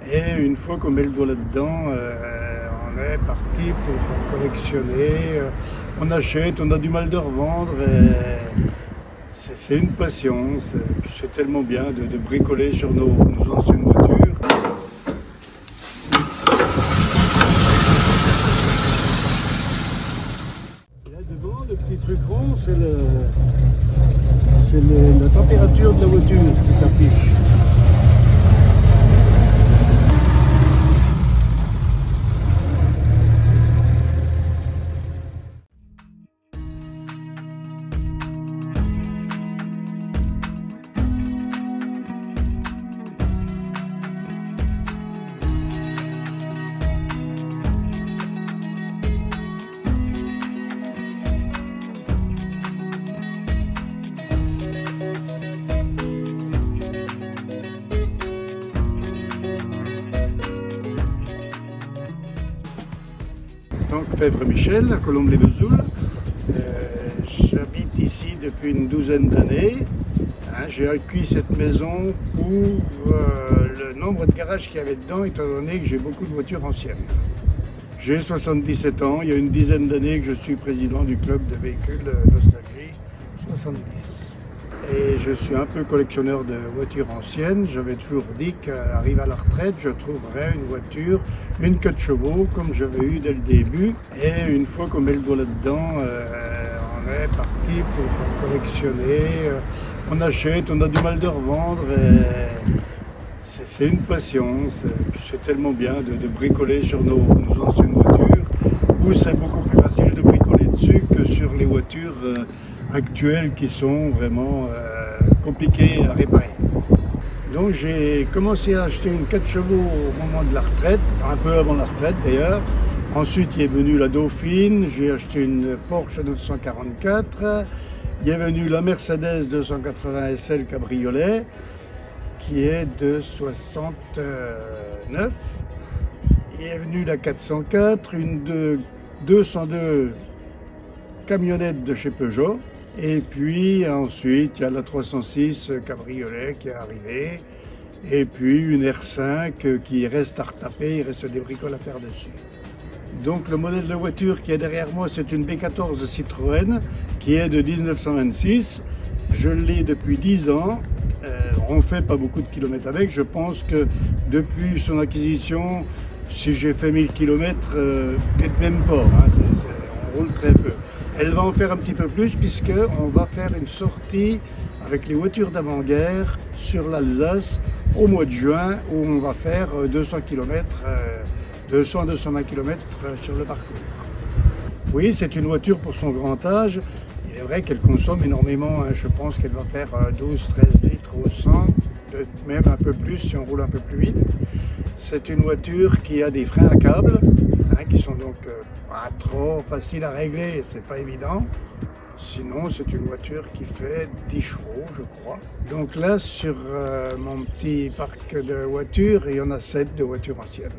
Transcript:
Et une fois qu'on met le doigt là-dedans, on est parti pour collectionner. On achète, on a du mal de revendre. C'est une passion. C'est tellement bien de bricoler sur nos anciennes voitures. Et là devant, le petit truc rond, c'est la température de la voiture qui s'affiche. Donc Fèvre-Michel, à Colombe-les-Vesoul. J'habite ici depuis une douzaine d'années. J'ai acquis cette maison pour le nombre de garages qu'il y avait dedans, étant donné que j'ai beaucoup de voitures anciennes. J'ai 77 ans, il y a une dizaine d'années que je suis président du club de véhicules Nostalgie 70. Et je suis un peu collectionneur de voitures anciennes. J'avais toujours dit qu'arrivé à la retraite, je trouverais une voiture, une 4 chevaux, comme j'avais eu dès le début. Et une fois qu'on met le doigt là-dedans, on est parti pour collectionner. On achète, on a du mal de revendre. C'est une passion. C'est tellement bien de bricoler sur nos anciennes voitures, où c'est beaucoup plus facile de bricoler dessus que sur les voitures actuelles qui sont vraiment compliquées à réparer. Donc j'ai commencé à acheter une 4 chevaux au moment de la retraite, un peu avant la retraite d'ailleurs. Ensuite il est venu la Dauphine, j'ai acheté une Porsche 944, il est venu la Mercedes 280 SL cabriolet qui est de 69. Il est venu la 404, une 202 camionnette de chez Peugeot. Et puis ensuite, il y a la 306 cabriolet qui est arrivée. Et puis une R5 qui reste à retaper, il reste des bricoles à faire dessus. Donc le modèle de voiture qui est derrière moi, c'est une B14 Citroën qui est de 1926. Je l'ai depuis 10 ans. On ne fait pas beaucoup de kilomètres avec. Je pense que depuis son acquisition, si j'ai fait 1000 km, peut-être même pas. On roule très peu. Elle va en faire un petit peu plus puisqu'on va faire une sortie avec les voitures d'avant-guerre sur l'Alsace au mois de juin où on va faire 200 km, 200-220 km sur le parcours. Oui, c'est une voiture pour son grand âge. Il est vrai qu'elle consomme énormément. Je pense qu'elle va faire 12-13 litres au 100, même un peu plus si on roule un peu plus vite. C'est une voiture qui a des freins à câble, qui sont donc pas trop faciles à régler, c'est pas évident. Sinon, c'est une voiture qui fait 10 chevaux, je crois. Donc là, sur mon petit parc de voitures, il y en a 7 de voitures anciennes.